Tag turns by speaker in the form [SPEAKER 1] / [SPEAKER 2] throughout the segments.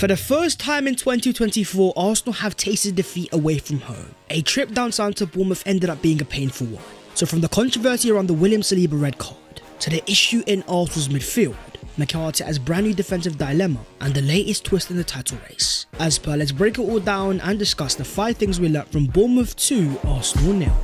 [SPEAKER 1] For the first time in 2024, Arsenal have tasted defeat away from home. A trip down south to Bournemouth ended up being a painful one. So from the controversy around the Saliba red card, to the issue in Arsenal's midfield, Mikel has brand new defensive dilemma, and the latest twist in the title race. As per, let's break it all down and discuss the 5 things we learnt from Bournemouth 2, Arsenal 0.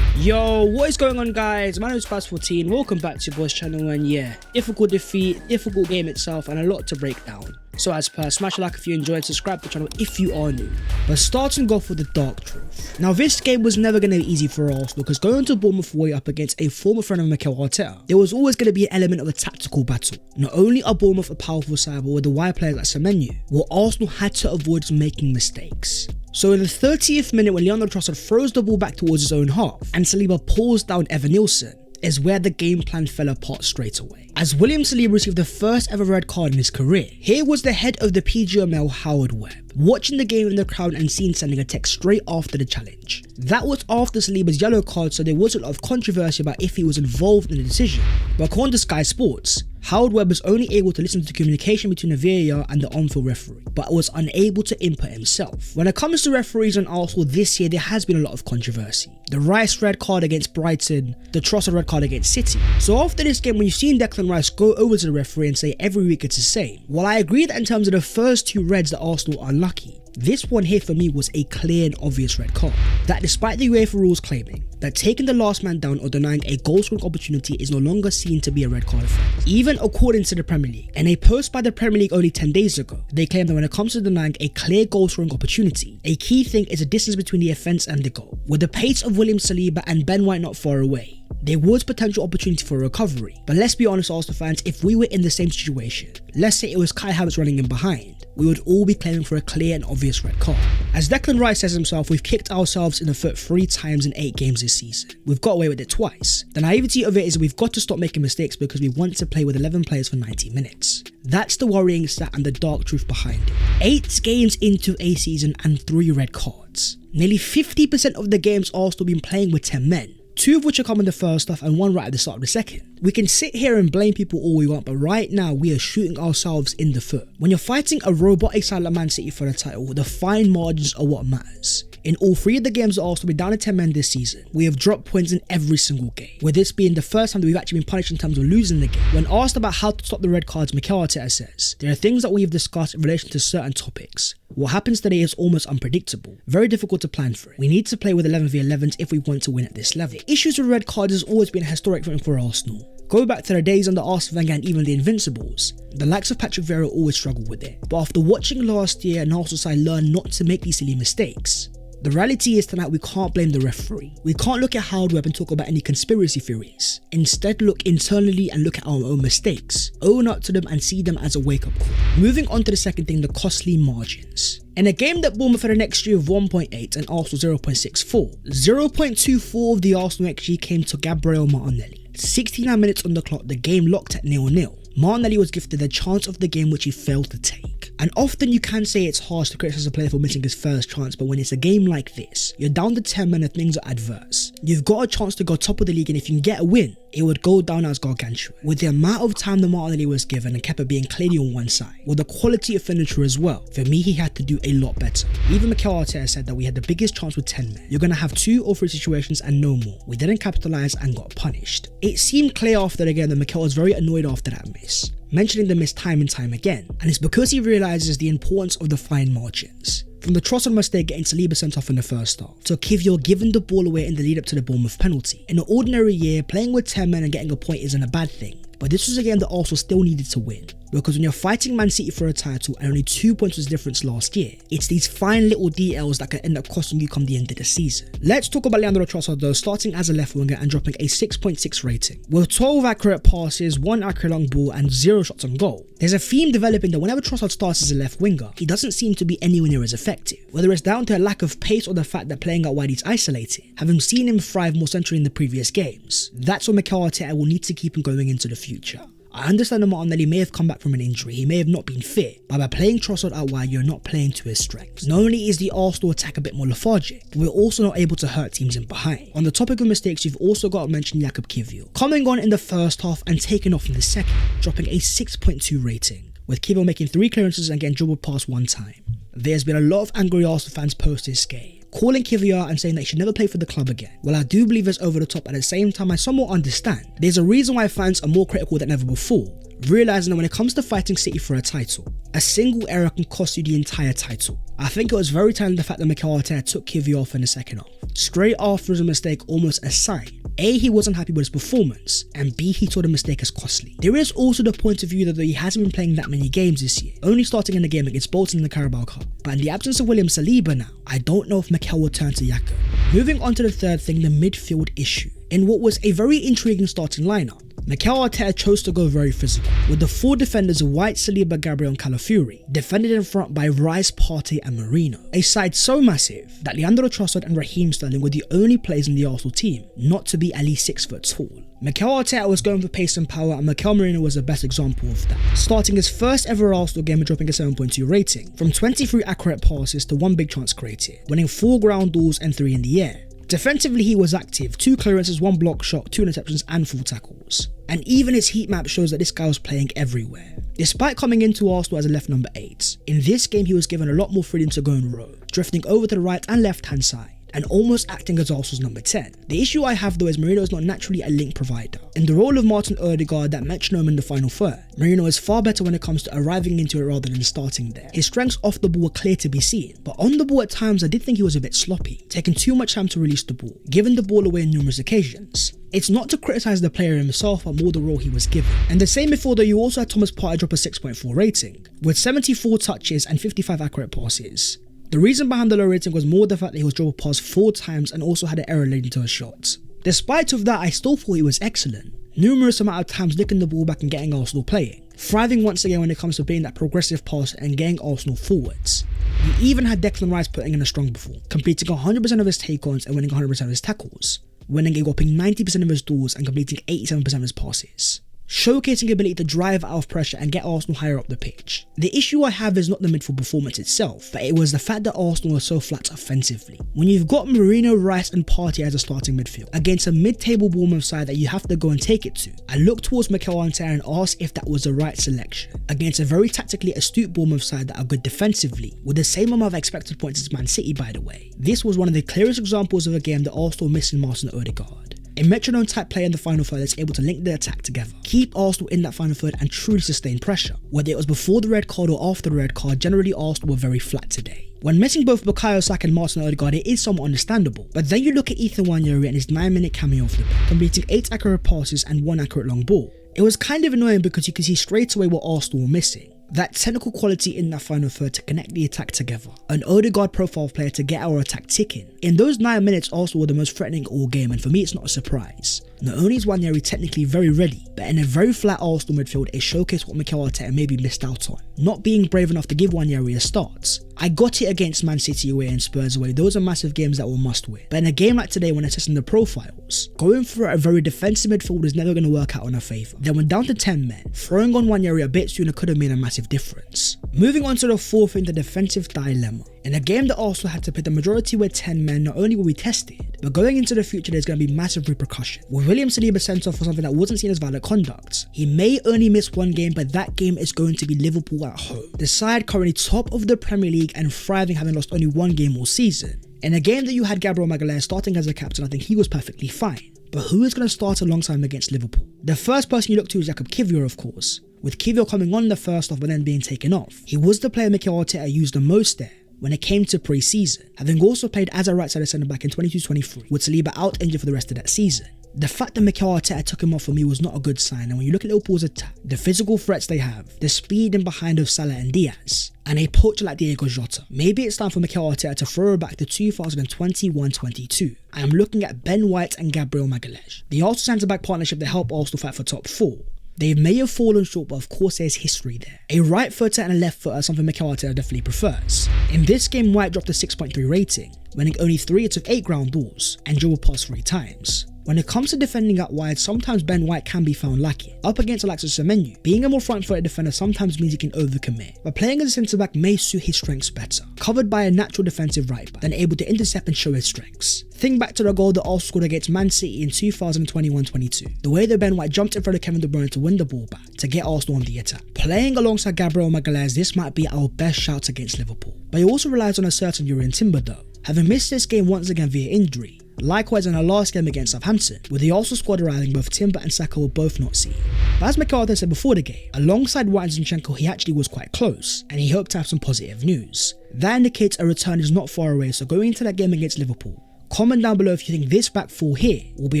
[SPEAKER 1] Yo, what is going on, guys? My name is Fast14. Welcome back to your boys channel, and yeah, difficult defeat, difficult game itself, and a lot to break down. So as per, smash a like if you enjoyed, subscribe to the channel if you are new. But starting off with the dark truth. Now this game was never going to be easy for Arsenal, because going to Bournemouth away up against a former friend of Mikel, there was always going to be an element of a tactical battle. Not only are Bournemouth a powerful side, but with the wide players like Merino, well, Arsenal had to avoid making mistakes. So in the 30th minute, when Leandro Trossard throws the ball back towards his own half and Saliba pulls down Evan Nilsson, is where the game plan fell apart straight away, as Saliba received the first ever red card in his career. Here was the head of the PGML, Howard Webb, watching the game in the crowd and sending a text straight after the challenge. That was after Saliba's yellow card, so there was a lot of controversy about if he was involved in the decision. But according to Sky Sports, Howard Webb was only able to listen to the communication between the VAR and the on-field referee, but was unable to input himself. When it comes to referees on Arsenal this year, there has been a lot of controversy. The Rice red card against Brighton, the Trossard red card against City. So after this game, when you've seen Declan Rice go over to the referee and say every week it's the same, while I agree that in terms of the first 2 reds that Arsenal are unlucky, this one here for me was a clear and obvious red card. That despite the UEFA rules claiming that taking the last man down or denying a goal scoring opportunity is no longer seen to be a red card offence. Even according to the Premier League, in a post by the Premier League only 10 days ago, they claim that when it comes to denying a clear goal scoring opportunity, a key thing is the distance between the offence and the goal. With the pace of Saliba and Ben White not far away, there was potential opportunity for a recovery. But let's be honest, Arsenal fans, if we were in the same situation, let's say it was Kai Havertz running in behind, we would all be claiming for a clear and obvious red card. As Declan Rice says himself, we've kicked ourselves in the foot 3 times in 8 games this season. We've got away with it twice. The naivety of it is we've got to stop making mistakes because we want to play with 11 players for 90 minutes. That's the worrying stat and the dark truth behind it. 8 games into a season and 3 red cards. Nearly 50% of the games Arsenal been playing with 10 men. 2 of which are coming in the first half and 1 right at the start of the second. We can sit here and blame people all we want, but right now we are shooting ourselves in the foot. When you're fighting a robotic side like Man City for the title, the fine margins are what matters. In all 3 of the games that Arsenal been down to 10 men this season, we have dropped points in every single game, with this being the first time that we've actually been punished in terms of losing the game. When asked about how to stop the red cards, Mikel says, there are things that we have discussed in relation to certain topics. What happens today is almost unpredictable, very difficult to plan for it. We need to play with 11v11s if we want to win at this level. The issues with red cards has always been a historic thing for Arsenal. Go back to the days under Arsene Wenger and even the Invincibles, the likes of Patrick Vieira always struggled with it. But after watching last year, an Arsenal side learned not to make these silly mistakes. The reality is tonight we can't blame the referee. We can't look at Howard Webb and talk about any conspiracy theories. Instead, look internally and look at our own mistakes. Own up to them and see them as a wake-up call. Moving on to the second thing, the costly margins. In a game that Bournemouth had an XG of 1.8 and Arsenal 0.64, 0.24 of the Arsenal XG came to Gabriel Martinelli. 69 minutes on the clock, the game locked at 0-0. Martinelli was gifted the chance of the game which he failed to take. And often you can say it's harsh to criticize a player for missing his first chance, but when it's a game like this, you're down to 10 men and things are adverse. You've got a chance to go top of the league, and if you can get a win, it would go down as gargantuan. With the amount of time that Martinelli was given and Kepa being clearly on one side, with the quality of finisher as well, for me he had to do a lot better. Even Mikel said that we had the biggest chance with 10 men. You're going to have 2 or 3 situations and no more. We didn't capitalise and got punished. It seemed clear after the game that Mikel was very annoyed after that miss, mentioning the miss time and time again, and it's because he realises the importance of the fine margins. From the Trossard mistake getting Saliba sent off in the first half, to Kivior giving the ball away in the lead up to the Bournemouth penalty. In an ordinary year, playing with 10 men and getting a point isn't a bad thing, but this was a game that Arsenal still needed to win. Because when you're fighting Man City for a title and only 2 points was the difference last year, it's these fine little details that can end up costing you come the end of the season. Let's talk about Leandro Trossard though, starting as a left winger and dropping a 6.6 rating. With 12 accurate passes, 1 accurate long ball and 0 shots on goal. There's a theme developing that whenever Trossard starts as a left winger, he doesn't seem to be anywhere near as effective. Whether it's down to a lack of pace or the fact that playing out wide he's isolated, having seen him thrive more centrally in the previous games. That's what Mikel will need to keep him going into the future. I understand that Martinelli may have come back from an injury, he may have not been fit, but by playing Trossard out wide, you're not playing to his strengths. Not only is the Arsenal attack a bit more lethargic, but we're also not able to hurt teams in behind. On the topic of mistakes, you've also got to mention Jakub Kiwior, coming on in the first half and taking off in the second, dropping a 6.2 rating, with Kiwior making 3 clearances and getting dribbled past 1 time. There's been a lot of angry Arsenal fans post this game, calling Kiwior out and saying that he should never play for the club again. Well, I do believe it's over the top. At the same time, I somewhat understand. There's a reason why fans are more critical than ever before, realising that when it comes to fighting City for a title, a single error can cost you the entire title. I think it was very telling the fact that Mikel took Kiwior off in the second half, straight after his mistake, almost a sign. A, he wasn't happy with his performance, and B, he saw the mistake as costly. There is also the point of view that he hasn't been playing that many games this year, only starting in the game against Bolton in the Carabao Cup. But in the absence of William Saliba now, I don't know if Mikel will turn to Jakub. Moving on to the third thing, the midfield issue. In what was a very intriguing starting lineup, Mikel Arteta chose to go very physical, with the 4 defenders of White, Saliba, Gabriel and Calafiori, defended in front by Rice, Partey and Merino. A side so massive that Leandro Trossard and Raheem Sterling were the only players in the Arsenal team not to be at least 6 foot tall. Mikel Arteta was going for pace and power, and Mikel Merino was the best example of that, starting his first ever Arsenal game and dropping a 7.2 rating, from 23 accurate passes to 1 big chance created, winning 4 ground balls and 3 in the air. Defensively, he was active, 2 clearances, 1 block shot, 2 interceptions and 4 tackles. And even his heat map shows that this guy was playing everywhere. Despite coming into Arsenal as a left number 8, in this game he was given a lot more freedom to go and row, drifting over to the right and left hand side, and almost acting as Arsenal's number 10. The issue I have though is Merino is not naturally a link provider. In the role of Martin Odegaard that metronome in the final third, Merino is far better when it comes to arriving into it rather than starting there. His strengths off the ball were clear to be seen, but on the ball at times I did think he was a bit sloppy, taking too much time to release the ball, giving the ball away on numerous occasions. It's not to criticise the player himself, but more the role he was given. And the same before though, you also had Thomas Partey drop a 6.4 rating, with 74 touches and 55 accurate passes. The reason behind the low rating was more the fact that he was dribbled past 4 times and also had an error leading to a shot. Despite of that, I still thought he was excellent, numerous amount of times nicking the ball back and getting Arsenal playing, thriving once again when it comes to being that progressive passer and getting Arsenal forwards. We even had Declan Rice putting in a strong performance, completing 100% of his take-ons and winning 100% of his tackles, winning a whopping 90% of his duels and completing 87% of his passes, showcasing ability to drive out of pressure and get Arsenal higher up the pitch. The issue I have is not the midfield performance itself, but it was the fact that Arsenal was so flat offensively. When you've got Merino, Rice and Partey as a starting midfield against a mid-table Bournemouth side that you have to go and take it to, I looked towards Mikel Arteta and asked if that was the right selection against a very tactically astute Bournemouth side that are good defensively, with the same amount of expected points as Man City by the way. This was one of the clearest examples of a game that Arsenal missing Martin Odegaard. A metronome type player in the final third that's able to link the attack together, keep Arsenal in that final third and truly sustain pressure. Whether it was before the red card or after the red card, generally Arsenal were very flat today. When missing both Bukayo Saka and Martin Odegaard, it is somewhat understandable. But then you look at Ethan Nwaneri and his 9-minute cameo off the bench, completing 8 accurate passes and 1 accurate long ball. It was kind of annoying because you could see straight away what Arsenal were missing. That technical quality in that final third to connect the attack together. An Odegaard profile player to get our attack ticking. In those 9 minutes, Arsenal were the most threatening all game, and for me it's not a surprise. Not only is Nwaneri technically very ready, but in a very flat Arsenal midfield, it showcased what Mikel Arteta maybe missed out on. Not being brave enough to give Nwaneri a start. I got it against Man City away and Spurs away, those are massive games that were must win. But in a game like today when assessing the profiles, going for a very defensive midfield is never going to work out in our favour. Then when down to 10 men, throwing on Nwaneri a bit sooner could have made a massive difference. Moving on to the fourth thing, the defensive dilemma. In a game that Arsenal had to play the majority with 10 men, not only were we tested, but going into the future there's going to be massive repercussion. With William Saliba sent off for something that wasn't seen as valid conduct, he may only miss 1 game, but that game is going to be Liverpool at home. The side currently top of the Premier League and thriving, having lost only 1 game all season. In a game that you had Gabriel Magalhaes starting as a captain, I think he was perfectly fine. But who is going to start alongside him against Liverpool? The first person you look to is Jakub Kiwior, of course, with Kiwior coming on the first half but then being taken off. He was the player Mikel Arteta used the most there when it came to pre-season, having also played as a right-sided centre-back in 22-23, with Saliba out injured for the rest of that season. The fact that Mikel Arteta took him off for me was not a good sign, and when you look at Liverpool's attack, the physical threats they have, the speed in behind of Salah and Diaz, and a poacher like Diego Jota, maybe it's time for Mikel Arteta to throw back to 2021-22. I am looking at Ben White and Gabriel Magalhaes, the Arsenal centre-back partnership that help Arsenal fight for top 4. They may have fallen short, but of course there's history there. A right footer and a left footer is something Mikel Arteta definitely prefers. In this game, White dropped a 6.3 rating, winning only 3 out of 8 ground balls and dribbled past 3 times. When it comes to defending out wide, sometimes Ben White can be found lacking. Up against the likes of Semenyo, being a more front-footed defender sometimes means he can overcommit, but playing as a centre-back may suit his strengths better. Covered by a natural defensive right-back, then able to intercept and show his strengths. Think back to the goal that Arsenal scored against Man City in 2021-22. The way that Ben White jumped in front of Kevin De Bruyne to win the ball back, to get Arsenal on the attack. Playing alongside Gabriel Magalhaes, this might be our best shout against Liverpool. But he also relies on a certain Jurrien Timber though, having missed this game once again via injury. Likewise in our last game against Southampton, with the Arsenal squad arriving, both Timber and Saka were both not seen. But as Mikel said before the game, alongside White and Zinchenko he actually was quite close, and he hoped to have some positive news. That indicates a return is not far away, so going into that game against Liverpool, comment down below if you think this back four here will be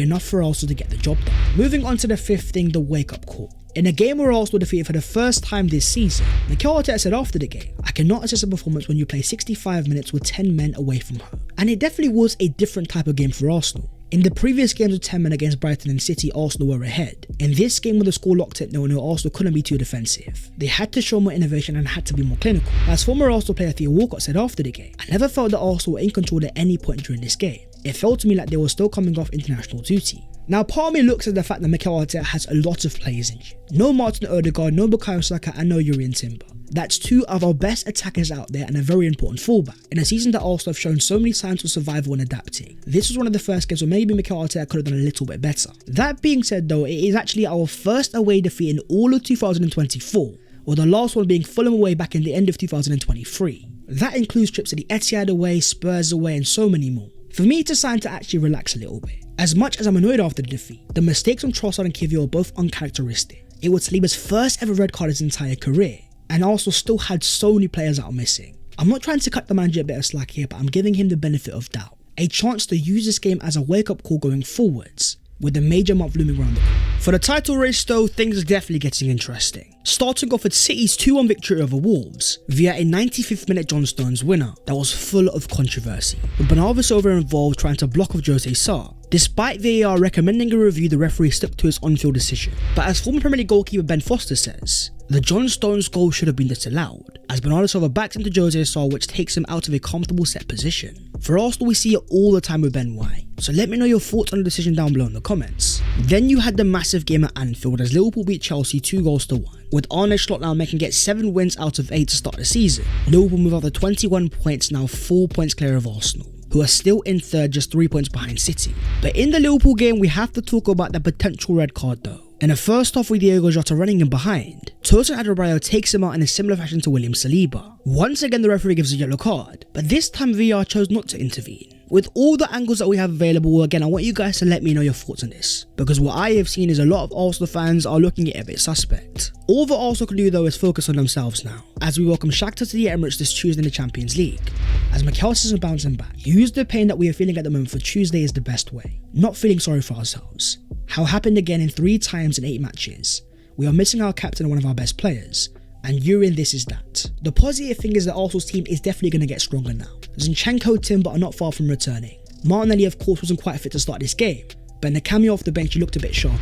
[SPEAKER 1] enough for Arsenal to get the job done. Moving on to the fifth thing, the wake-up call. In a game where Arsenal defeated for the first time this season, Mikel said after the game, "I cannot assess a performance when you play 65 minutes with 10 men away from home." And it definitely was a different type of game for Arsenal. In the previous games with 10 men against Brighton and City, Arsenal were ahead. In this game with the score locked at 0-0, Arsenal couldn't be too defensive. They had to show more innovation and had to be more clinical. As former Arsenal player Theo Walcott said after the game, "I never felt that Arsenal were in control at any point during this game. It felt to me like they were still coming off international duty." Now part of me looks at the fact that Mikel has a lot of players injured. No Martin Odegaard, no Bukayo Saka and no Jurrien Timber. That's two of our best attackers out there and a very important fullback. In a season that Arsenal have shown so many signs of survival and adapting, this was one of the first games where maybe Mikel could have done a little bit better. That being said though, it is actually our first away defeat in all of 2024, with the last one being Fulham away back in the end of 2023. That includes trips to the Etihad away, Spurs away and so many more. For me, it's time to actually relax a little bit. As much as I'm annoyed after the defeat, the mistakes from Trossard and Kivior are both uncharacteristic. It was Saliba's first ever red card his entire career, and Arsenal still had so many players that are missing. I'm not trying to cut the manager a bit of slack here, but I'm giving him the benefit of doubt. A chance to use this game as a wake-up call going forwards, with a major month looming around the corner. For the title race though, things are definitely getting interesting. Starting off with City's 2-1 victory over Wolves via a 95th minute John Stones winner that was full of controversy, with Bernardo Silva involved trying to block off Jose Sarr. Despite VAR recommending a review, the referee stuck to his on-field decision. But as former Premier League goalkeeper Ben Foster says, the John Stones goal should have been disallowed, as Bernardo Silva backs into Jose Sarr, which takes him out of a comfortable set position. For Arsenal, we see it all the time with Ben White, so let me know your thoughts on the decision down below in the comments. Then you had the massive game at Anfield as Liverpool beat Chelsea 2-1, with Arne Slot now making it 7 wins out of 8 to start the season. Liverpool move up to 21 points, now 4 points clear of Arsenal, who are still in third, just 3 points behind City. But in the Liverpool game, we have to talk about the potential red card though. In the first half with Diego Jota running in behind, Tosin Adebayo takes him out in a similar fashion to William Saliba. Once again the referee gives a yellow card, but this time VAR chose not to intervene. With all the angles that we have available, again I want you guys to let me know your thoughts on this, because what I have seen is a lot of Arsenal fans are looking at it a bit suspect. All that Arsenal can do though is focus on themselves now, as we welcome Shakhtar to the Emirates this Tuesday in the Champions League. As Mikel says bouncing back, use the pain that we are feeling at the moment for Tuesday is the best way, not feeling sorry for ourselves. How happened again in 3 times in 8 matches. We are missing our captain and one of our best players, and Jurrien this is that. The positive thing is that Arsenal's team is definitely going to get stronger now. Zinchenko, Timber are not far from returning. Martinelli of course wasn't quite fit to start this game, but in the cameo off the bench he looked a bit sharper.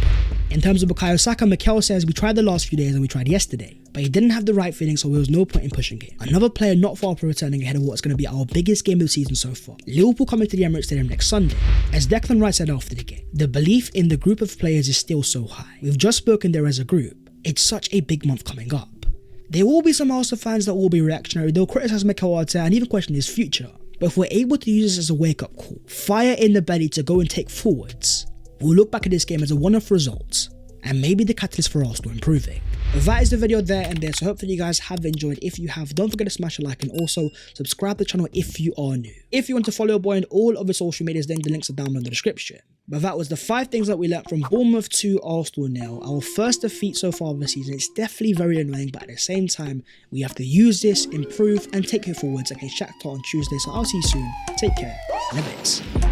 [SPEAKER 1] In terms of Bukayo Saka, Mikel says we tried the last few days and we tried yesterday, but he didn't have the right feeling, so there was no point in pushing it. Another player not far from returning ahead of what's going to be our biggest game of the season so far. Liverpool coming to the Emirates Stadium next Sunday. As Declan Rice said after the game, the belief in the group of players is still so high. We've just spoken there as a group. It's such a big month coming up. There will be some Arsenal fans that will be reactionary, they'll criticise Mikel and even question his future. But if we're able to use this as a wake-up call, fire in the belly to go and take forwards, we'll look back at this game as a one-off result, and maybe the catalyst for Arsenal improving. That is the video there and there, so hopefully you guys have enjoyed. If you have, don't forget to smash a like and also subscribe to the channel if you are new. If you want to follow your boy on all of his social medias, then the links are down below in the description. But that was the 5 things that we learned from Bournemouth to Arsenal nil. Our first defeat so far of the season. It's definitely very annoying, but at the same time, we have to use this, improve, and take it forwards against Shakhtar on Tuesday. So I'll see you soon. Take care. In a bit.